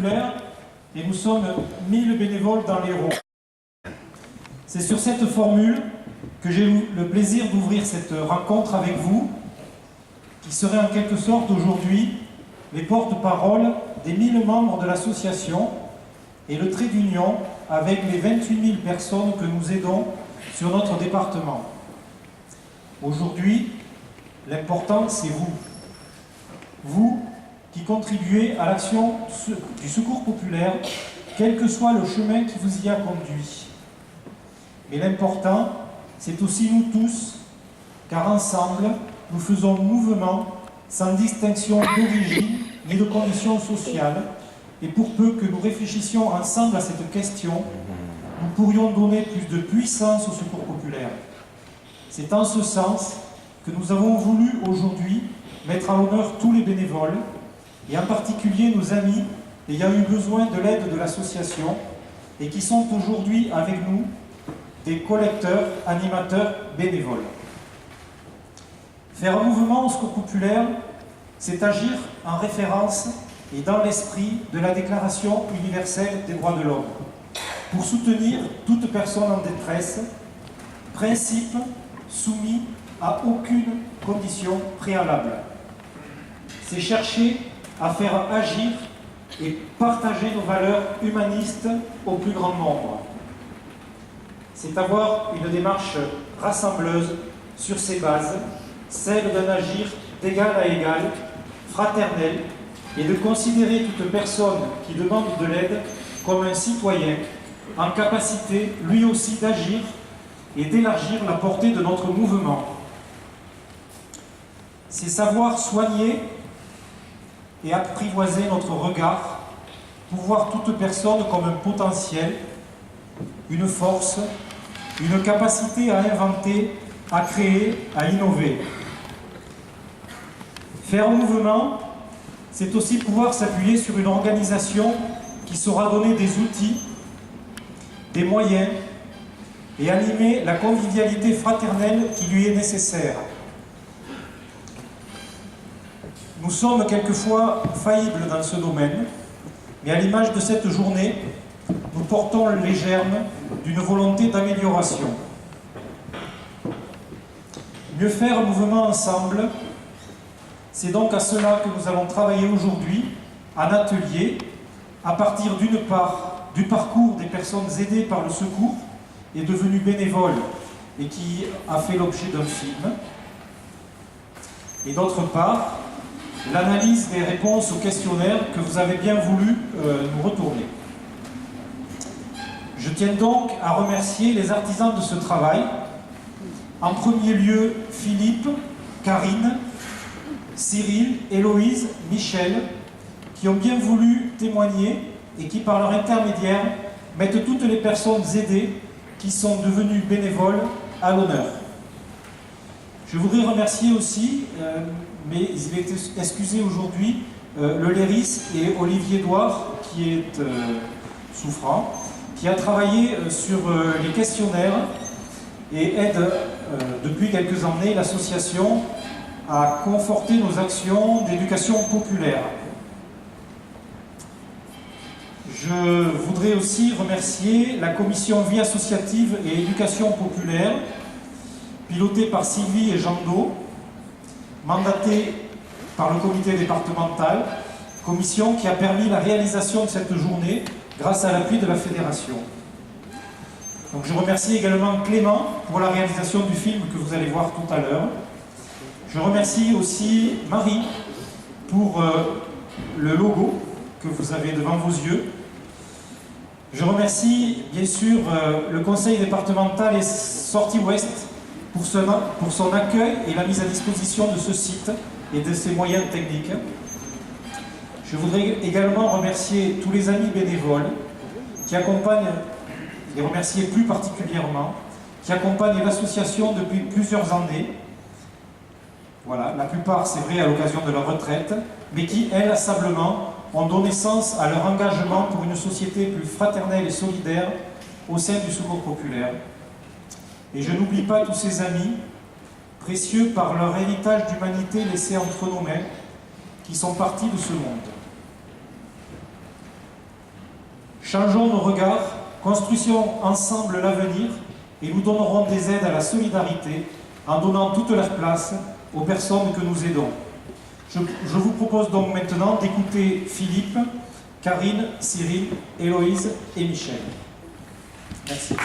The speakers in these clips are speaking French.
populaire et nous sommes 1000 bénévoles dans l'Hérault. C'est sur cette formule que j'ai eu le plaisir d'ouvrir cette rencontre avec vous, qui serait en quelque sorte aujourd'hui les porte-paroles des 1000 membres de l'association et le trait d'union avec les 28 000 personnes que nous aidons sur notre département. Aujourd'hui, l'important c'est vous. Vous qui contribuez à l'action du secours populaire, quel que soit le chemin qui vous y a conduit. Mais l'important, c'est aussi nous tous, car ensemble, nous faisons mouvement sans distinction d'origine ni de conditions sociales, et pour peu que nous réfléchissions ensemble à cette question, nous pourrions donner plus de puissance au secours populaire. C'est en ce sens que nous avons voulu aujourd'hui mettre à l'honneur tous les bénévoles, et en particulier nos amis ayant eu besoin de l'aide de l'association et qui sont aujourd'hui avec nous des collecteurs, animateurs, bénévoles. Faire un mouvement au secours populaire, c'est agir en référence et dans l'esprit de la Déclaration universelle des droits de l'homme, pour soutenir toute personne en détresse, principe soumis à aucune condition préalable. C'est chercher à faire agir et partager nos valeurs humanistes au plus grand nombre. C'est avoir une démarche rassembleuse sur ces bases, celle d'un agir d'égal à égal, fraternel, et de considérer toute personne qui demande de l'aide comme un citoyen en capacité lui aussi d'agir et d'élargir la portée de notre mouvement. C'est savoir soigner et apprivoiser notre regard pour voir toute personne comme un potentiel, une force, une capacité à inventer, à créer, à innover. Faire mouvement, c'est aussi pouvoir s'appuyer sur une organisation qui saura donner des outils, des moyens et animer la convivialité fraternelle qui lui est nécessaire. Nous sommes quelquefois faillibles dans ce domaine, mais à l'image de cette journée, nous portons les germes d'une volonté d'amélioration. Mieux faire un mouvement ensemble, c'est donc à cela que nous allons travailler aujourd'hui, en atelier, à partir d'une part du parcours des personnes aidées par le secours et devenues bénévoles et qui a fait l'objet d'un film, et d'autre part, l'analyse des réponses au questionnaire que vous avez bien voulu nous retourner. Je tiens donc à remercier les artisans de ce travail, en premier lieu Philippe, Karine, Cyril, Héloïse, Michel, qui ont bien voulu témoigner et qui, par leur intermédiaire, mettent toutes les personnes aidées qui sont devenues bénévoles à l'honneur. Je voudrais remercier aussi, mais il est excusé aujourd'hui, le Léris et Olivier Douard, qui est souffrant, qui a travaillé sur les questionnaires et aide depuis quelques années l'association à conforter nos actions d'éducation populaire. Je voudrais aussi remercier la commission vie associative et éducation populaire, pilotée par Sylvie et Jean Do, mandatée par le comité départemental, commission qui a permis la réalisation de cette journée grâce à l'appui de la fédération. Donc je remercie également Clément pour la réalisation du film que vous allez voir tout à l'heure. Je remercie aussi Marie pour le logo que vous avez devant vos yeux. Je remercie bien sûr le conseil départemental et Sortie Ouest pour son accueil et la mise à disposition de ce site et de ses moyens techniques. Je voudrais également remercier tous les amis bénévoles qui accompagnent, les remercier plus particulièrement, qui accompagnent l'association depuis plusieurs années. Voilà, la plupart, c'est vrai, à l'occasion de leur retraite, mais qui, inlassablement, ont donné sens à leur engagement pour une société plus fraternelle et solidaire au sein du secours populaire. Et je n'oublie pas tous ces amis, précieux par leur héritage d'humanité laissé entre nos mains, qui sont partis de ce monde. Changeons nos regards, construisons ensemble l'avenir et nous donnerons des aides à la solidarité en donnant toute leur place aux personnes que nous aidons. Je vous propose donc maintenant d'écouter Philippe, Karine, Cyril, Héloïse et Michel. Merci.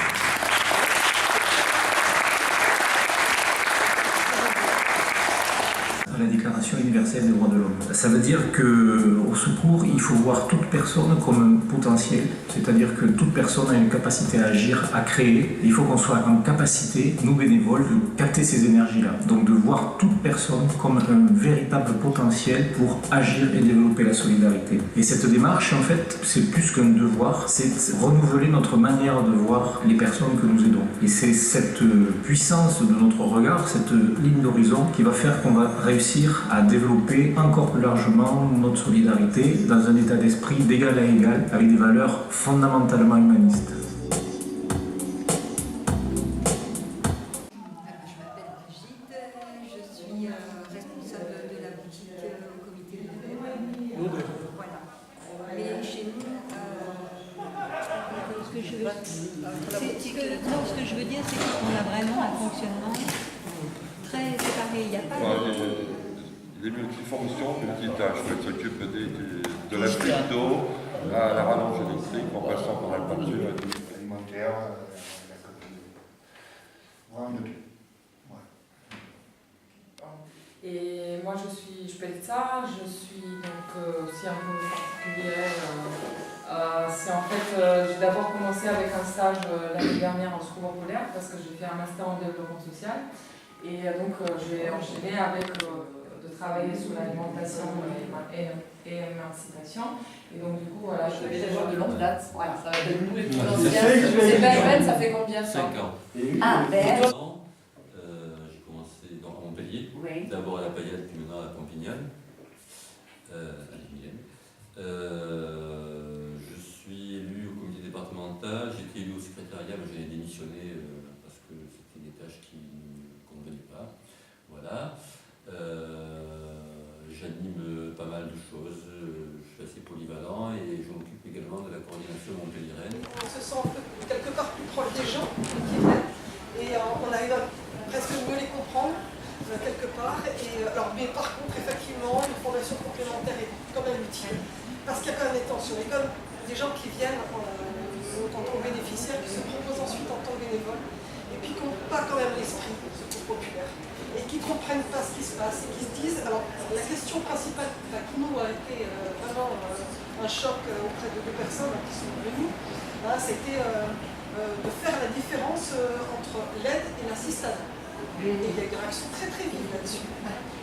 La Déclaration universelle des droits de l'homme. Ça veut dire qu'au secours, il faut voir toute personne comme un potentiel, c'est-à-dire que toute personne a une capacité à agir, à créer. Il faut qu'on soit en capacité, nous bénévoles, de capter ces énergies-là. Donc de voir toute personne comme un véritable potentiel pour agir et développer la solidarité. Et cette démarche, en fait, c'est plus qu'un devoir, c'est renouveler notre manière de voir les personnes que nous aidons. Et c'est cette puissance de notre regard, cette ligne d'horizon qui va faire qu'on va réussir à développer encore plus largement notre solidarité dans un état d'esprit d'égal à égal avec des valeurs fondamentalement humanistes. Je m'appelle Brigitte, je suis responsable de la boutique au comité de l'élève. Voilà. Mais chez nous, ce que je veux dire, c'est qu'on a vraiment un fonctionnement très séparé. Il n'y a pas les multifonctions, multitâches. Elle s'occupe de la prise d'eau à la rallonge électrique en passant par la peinture alimentaire, la copie. Voilà. Et moi je suis Pelza, je suis donc aussi un peu particulière. C'est en fait, j'ai d'abord commencé avec un stage l'année dernière en secours populaire parce que j'ai fait un master en développement social. Et donc j'ai enchaîné avec de travailler sur l'alimentation et l'émancipation. Et donc du coup, voilà, je suis déjà de longue date. Voilà, ça va être nous les plus anciens. C'est Ben, ça fait combien de temps? 5 ans. Ah, Ben. J'ai commencé à Montpellier, Oui. d'abord à la Paillette, puis maintenant à la Pompignane, à l'Emilienne. Je suis élu au comité départemental, j'ai été élu au secrétariat, mais j'ai démissionné parce que c'était des tâches qui ne convenaient pas. Voilà. J'anime pas mal de choses, je suis assez polyvalent et je m'occupe également de la coordination montpelliéraine. On se sent quelque part plus proche des gens qui viennent et on arrive à presque mieux les comprendre quelque part. Mais par contre, effectivement, une formation complémentaire est quand même utile parce qu'il y a quand même des tensions. Il y a quand même des gens qui viennent en tant que bénéficiaires, qui se proposent ensuite en tant que bénévoles et puis qui n'ont pas quand même l'esprit de secours populaire et qui ne comprennent pas ce qui se passe et qui se disent. Alors, la question principale qui nous a été vraiment un choc auprès de deux personnes qui sont venues, c'était de faire la différence entre l'aide et l'assistanat. Et il y a une réaction très très vive là-dessus.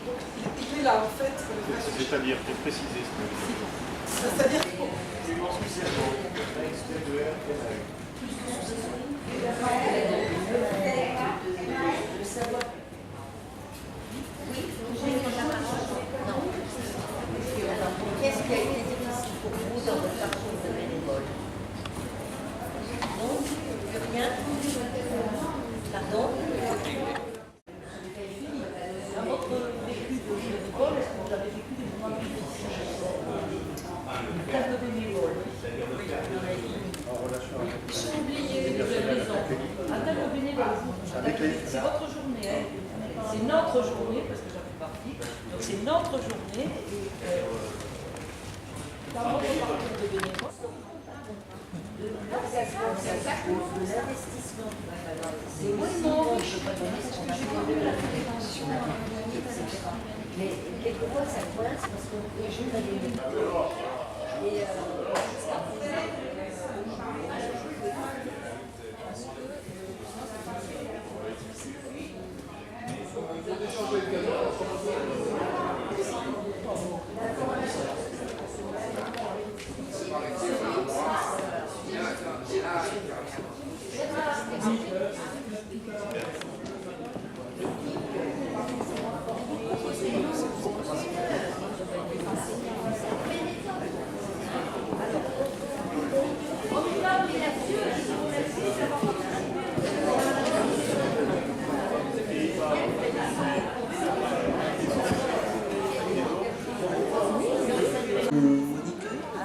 Donc il est là en fait le vrai sujet. C'est-à-dire, pour préciser ce que vous dites. C'est-à-dire que Qu'est-ce qui a été difficile pour vous dans votre parcours de bénévole? Non, rien. Pardon? Dans votre vécu de bénévole, est-ce que vous avez vécu des moments difficiles? Quel de bénévole? En relation avec... Ils sont oubliés, vous avez raison. En tant que bénévole, c'est votre journée, hein. C'est notre journée, parce que j'en fais partie. Donc c'est notre journée. Et dans votre parcours de bénévole, L'investissement. c'est moi non, je ne peux pas donner ce qu'on a fait la prévention. Mais quelquefois ça coince parce que les jeunes avaient et Ah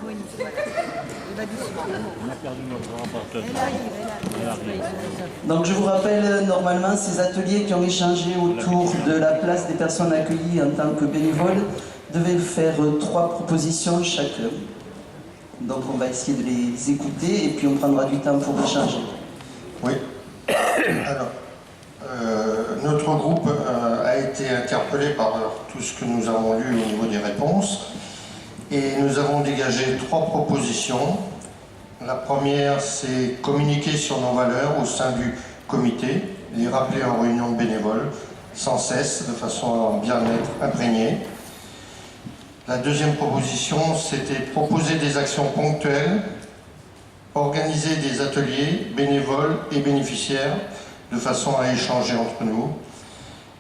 oui, voilà. Il va doucement. Donc je vous rappelle, normalement, ces ateliers qui ont échangé autour de la place des personnes accueillies en tant que bénévoles devaient faire 3 propositions chacun. Donc on va essayer de les écouter et puis on prendra du temps pour échanger. Oui. Alors, notre groupe a été interpellé par tout ce que nous avons lu au niveau des réponses et nous avons dégagé 3 propositions. La première, c'est communiquer sur nos valeurs au sein du comité, les rappeler en réunion de bénévoles sans cesse, de façon à bien être imprégnés. La deuxième proposition, c'était proposer des actions ponctuelles, organiser des ateliers bénévoles et bénéficiaires de façon à échanger entre nous.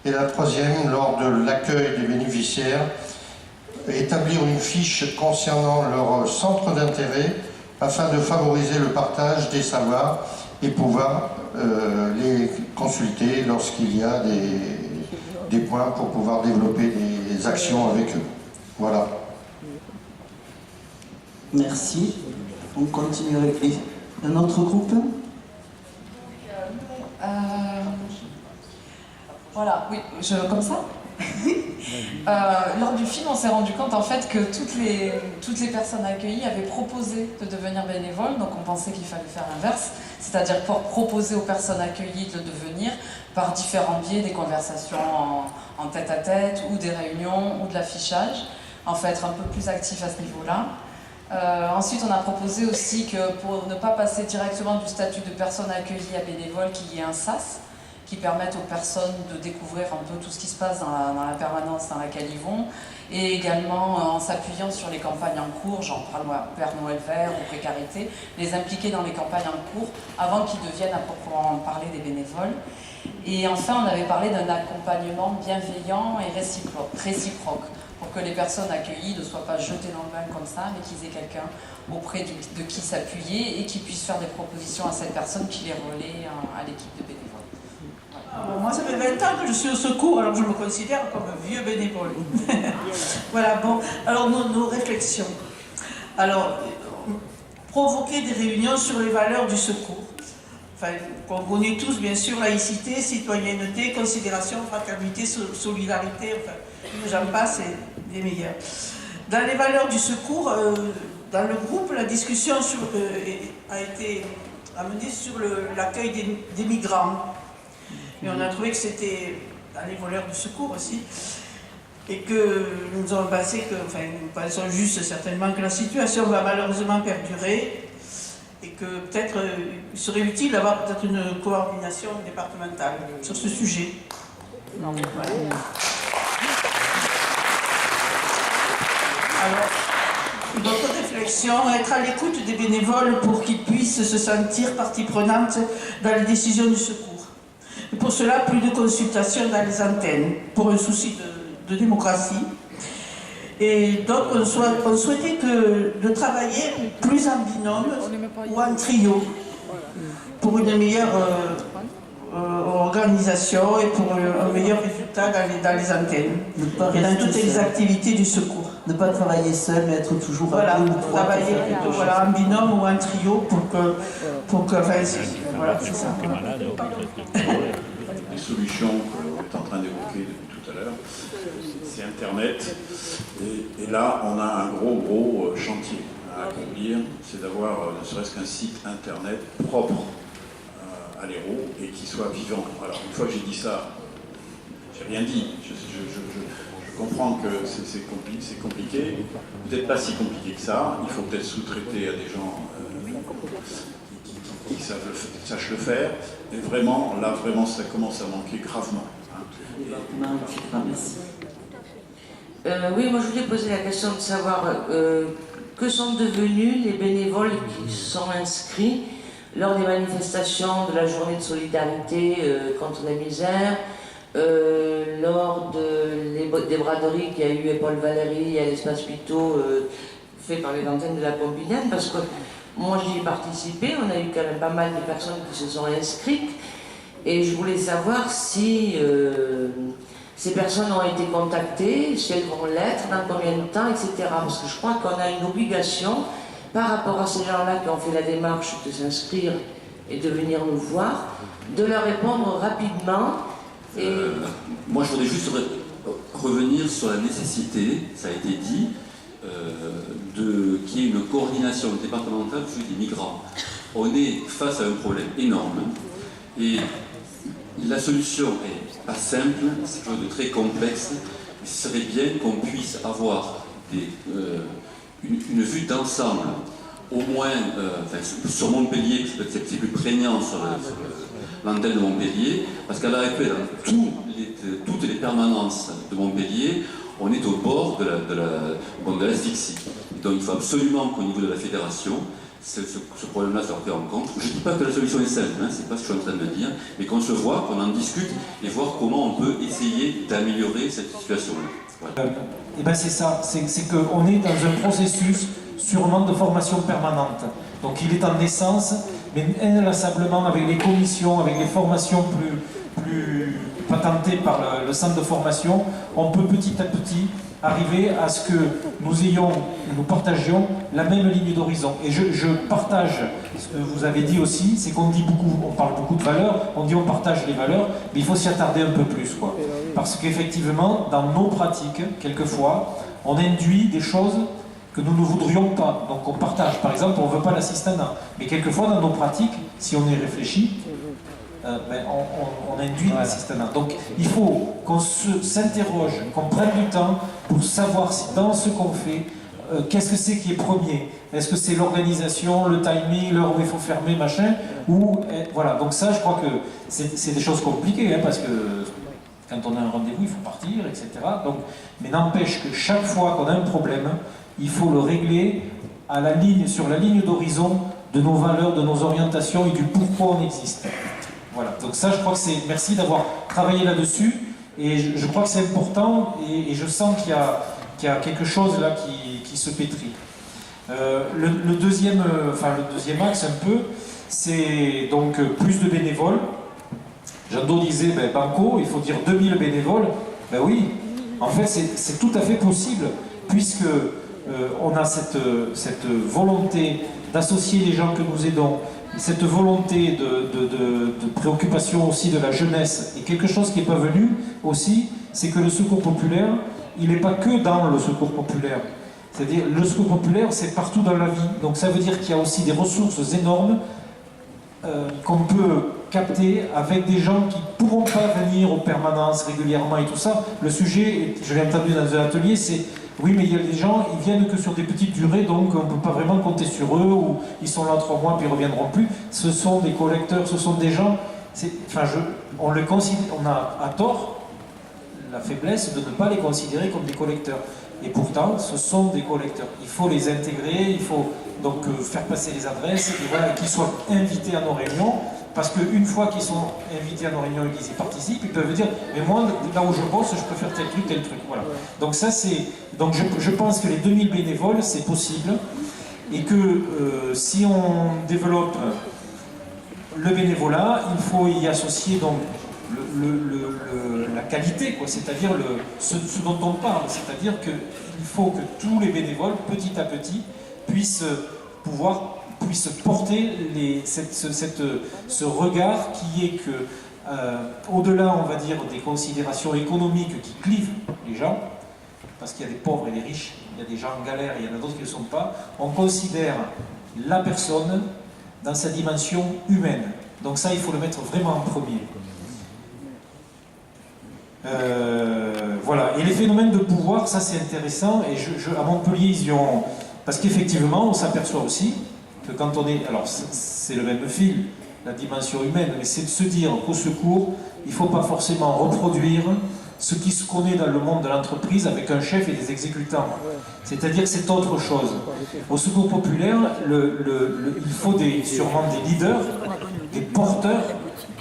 Et la troisième, lors de l'accueil des bénéficiaires, établir une fiche concernant leur centre d'intérêt afin de favoriser le partage des savoirs et pouvoir les consulter lorsqu'il y a des points pour pouvoir développer des actions avec eux. Voilà. Merci. On continue avec un autre groupe. Voilà, oui, comme ça. Lors du film, on s'est rendu compte en fait que toutes les personnes accueillies avaient proposé de devenir bénévoles, donc on pensait qu'il fallait faire l'inverse, c'est-à-dire pour proposer aux personnes accueillies de devenir par différents biais, des conversations en tête-à-tête ou des réunions ou de l'affichage, en fait être un peu plus actif à ce niveau-là. Ensuite, on a proposé aussi que pour ne pas passer directement du statut de personne accueillie à bénévole, qu'il y ait un SAS qui permette aux personnes de découvrir un peu tout ce qui se passe dans la permanence dans laquelle ils vont, et également en s'appuyant sur les campagnes en cours, genre Père Noël vert ou précarité, les impliquer dans les campagnes en cours avant qu'ils deviennent à proprement parler des bénévoles. Et enfin, on avait parlé d'un accompagnement bienveillant et réciproque, pour que les personnes accueillies ne soient pas jetées dans le bain comme ça, mais qu'ils aient quelqu'un auprès de qui s'appuyer et qui puisse faire des propositions à cette personne qui les relaie à l'équipe de bénévoles. Moi, ça fait 20 ans que je suis au secours, alors je me considère comme un vieux bénévole. Voilà, bon, alors nos réflexions. Alors, provoquer des réunions sur les valeurs du secours. Enfin, qu'on connaît tous, bien sûr, laïcité, citoyenneté, considération, fraternité, solidarité, enfin, j'en passe, c'est les meilleurs. Dans les valeurs du secours, dans le groupe, la discussion a été amenée sur l'accueil des migrants. Et on a trouvé que c'était dans les valeurs du secours aussi. Et que nous avons pensé que, enfin, nous pensons juste certainement que la situation va malheureusement perdurer. Et que peut-être il serait utile d'avoir peut-être une coordination départementale sur ce sujet. Voilà. Alors, notre réflexion, être à l'écoute des bénévoles pour qu'ils puissent se sentir partie prenante dans les décisions du secours. Et pour cela, plus de consultation dans les antennes, pour un souci de démocratie. Et donc, on souhaitait de travailler plus en binôme ou en trio, pour une meilleure organisation et pour un meilleur résultat dans les antennes et dans toutes les activités du secours. Ne pas travailler seul, mais être toujours voilà, à deux ou trois. Travailler plutôt voilà, en binôme ou en trio pour que enfin, voilà, c'est ça. Voilà. Les solutions qu'on est en train d'évoquer depuis tout à l'heure, c'est Internet. Et là, on a un gros chantier à accomplir, c'est d'avoir ne serait-ce qu'un site Internet propre à l'Hérault et qui soit vivant. Alors, une fois que j'ai dit ça, j'ai rien dit. Je comprends que c'est compliqué, peut-être pas si compliqué que ça. Il faut peut-être sous-traiter à des gens qui sachent le faire. Et vraiment, là, ça commence à manquer gravement. Oui, moi je voulais poser la question de savoir que sont devenus les bénévoles qui sont inscrits lors des manifestations de la journée de solidarité contre la misère, lors des braderies qu'il y a eu à Paul Valéry et à l'Espace Pito fait par les antennes de la Pompidène, parce que moi j'y ai participé, on a eu quand même pas mal de personnes qui se sont inscrites, et je voulais savoir si ces personnes ont été contactées, si elles vont l'être, dans combien de temps, etc. Parce que je crois qu'on a une obligation par rapport à ces gens-là qui ont fait la démarche de s'inscrire et de venir nous voir, de leur répondre rapidement. Et... moi, je voudrais juste revenir sur la nécessité, ça a été dit, qu'il y ait une coordination départementale sur les migrants. On est face à un problème énorme et la solution est pas simple, c'est quelque chose de très complexe. Ce serait bien qu'on puisse avoir une vue d'ensemble, au moins sur Montpellier, c'est plus prégnant sur l'antenne de Montpellier, parce qu'à l'heure actuelle, dans toutes les permanences de Montpellier, on est au bord de l'asphyxie. Donc il faut absolument qu'au niveau de la fédération, ce problème-là soit pris en compte. Je ne dis pas que la solution est simple, hein, c'est pas ce que je suis en train de dire, mais qu'on se voit, qu'on en discute et voir comment on peut essayer d'améliorer cette situation-là. Voilà. Et ben c'est ça, c'est qu'on est dans un processus sûrement de formation permanente. Donc il est en naissance, mais inlassablement avec les commissions, avec les formations plus patentées par le centre de formation, on peut petit à petit arriver à ce que nous partagions la même ligne d'horizon. Et je partage ce que vous avez dit aussi, c'est qu'on dit beaucoup, on parle beaucoup de valeurs, on dit on partage les valeurs, mais il faut s'y attarder un peu plus, quoi. Parce qu'effectivement, dans nos pratiques, quelquefois, on induit des choses que nous ne voudrions pas. Donc on partage, par exemple, on ne veut pas l'assistanat. Mais quelquefois, dans nos pratiques, si on y réfléchit, on induit l'assistanat. Donc il faut qu'on s'interroge, qu'on prenne du temps pour savoir si dans ce qu'on fait, qu'est-ce que c'est qui est premier. Est-ce que c'est l'organisation, le timing, l'heure où il faut fermer, machin, ou voilà. Donc ça, je crois que c'est des choses compliquées, hein, parce que quand on a un rendez-vous, il faut partir, etc. Donc, mais n'empêche que chaque fois qu'on a un problème, il faut le régler sur la ligne d'horizon de nos valeurs, de nos orientations et du pourquoi on existe. Voilà, donc ça je crois que c'est... Merci d'avoir travaillé là-dessus, et je crois que c'est important, et je sens qu'il y a quelque chose là qui se pétrit. Le deuxième axe un peu, c'est donc plus de bénévoles. Jadot disait, banco, il faut dire 2000 bénévoles. Ben oui, en fait c'est tout à fait possible, puisque on a cette volonté d'associer les gens que nous aidons, cette volonté de préoccupation aussi de la jeunesse. Et quelque chose qui n'est pas venu aussi, c'est que le secours populaire, il n'est pas que dans le secours populaire. C'est-à-dire, le secours populaire, c'est partout dans la vie. Donc ça veut dire qu'il y a aussi des ressources énormes qu'on peut capter avec des gens qui ne pourront pas venir aux permanences régulièrement et tout ça. Le sujet, je l'ai entendu dans un atelier, c'est oui, mais il y a des gens, ils viennent que sur des petites durées, donc on ne peut pas vraiment compter sur eux, ou ils sont là 3 mois puis ils ne reviendront plus. Ce sont des collecteurs, ce sont des gens, on a à tort la faiblesse de ne pas les considérer comme des collecteurs. Et pourtant, ce sont des collecteurs. Il faut les intégrer, il faut donc faire passer les adresses, et voilà, qu'ils soient invités à nos réunions, parce qu'une fois qu'ils sont invités à nos réunions et qu'ils y participent, ils peuvent dire « mais moi, là où je bosse, je peux faire tel truc, voilà. » Donc ça, donc je pense que les 2000 bénévoles, c'est possible, et que si on développe le bénévolat, il faut y associer donc la qualité, c'est-à-dire ce dont on parle, c'est-à-dire qu'il faut que tous les bénévoles, petit à petit, puissent porter ce regard qui est que, au-delà, on va dire, des considérations économiques qui clivent les gens, parce qu'il y a des pauvres et des riches, il y a des gens en galère et il y en a d'autres qui ne le sont pas, on considère la personne dans sa dimension humaine. Donc ça, il faut le mettre vraiment en premier. Voilà, et les phénomènes de pouvoir, ça c'est intéressant, et à Montpellier, ils y ont... Parce qu'effectivement, on s'aperçoit aussi que quand on est... Alors, c'est le même fil, la dimension humaine, mais c'est de se dire qu'au secours, il ne faut pas forcément reproduire ce qui se connaît dans le monde de l'entreprise avec un chef et des exécutants. C'est-à-dire que c'est autre chose. Au secours populaire, il faut sûrement des leaders, des porteurs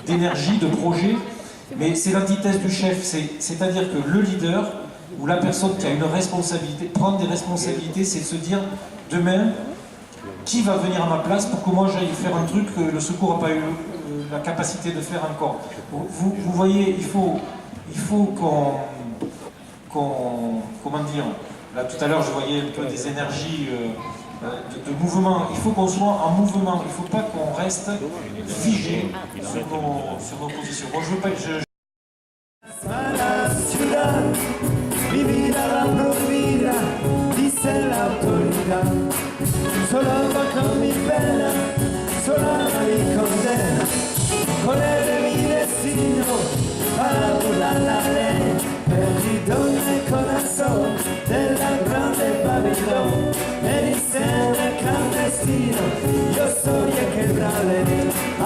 d'énergie, de projet, mais c'est l'antithèse du chef. C'est-à-dire que le leader, ou la personne qui a une responsabilité, prendre des responsabilités, c'est de se dire, demain, qui va venir à ma place pour que moi j'aille faire un truc que le secours n'a pas eu la capacité de faire encore. Vous voyez, il faut qu'on... Comment dire? Là, tout à l'heure, je voyais un peu des énergies de mouvement. Il faut qu'on soit en mouvement, il ne faut pas qu'on reste figé sur nos positions. Bon, je veux pas que Mi vida la provvida, disse l'autorità. Solo con mi pena, sola mi condena. Correre mi destino, para burlar la ley. Perdidone el corazón de la grande Babilón. Me dicen el clandestino, yo soy el quebrale.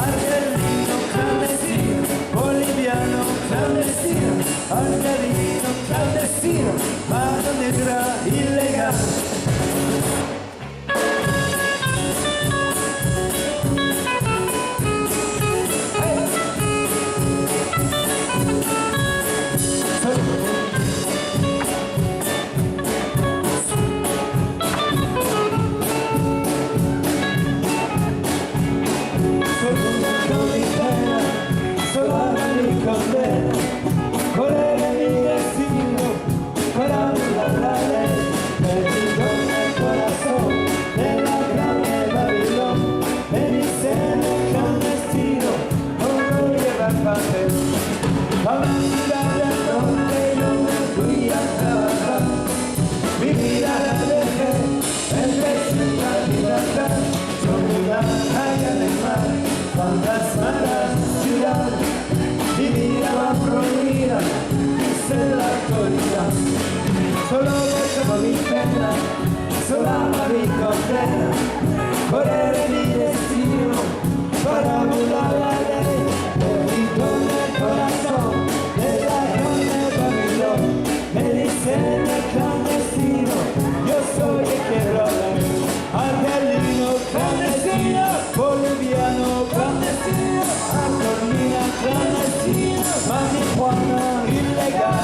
Argelino clandestino, boliviano clandestino. Argelino clandestino, mano negra ilegal. Solo como mi pena, sola mi condena, correre mi destino, para burlar la ley, perdido en el corazón de la grande Babilón, me dicen el clandestino, yo soy el que roba, argelino clandestino, boliviano clandestino, argelina clandestino, marihuana ilegal.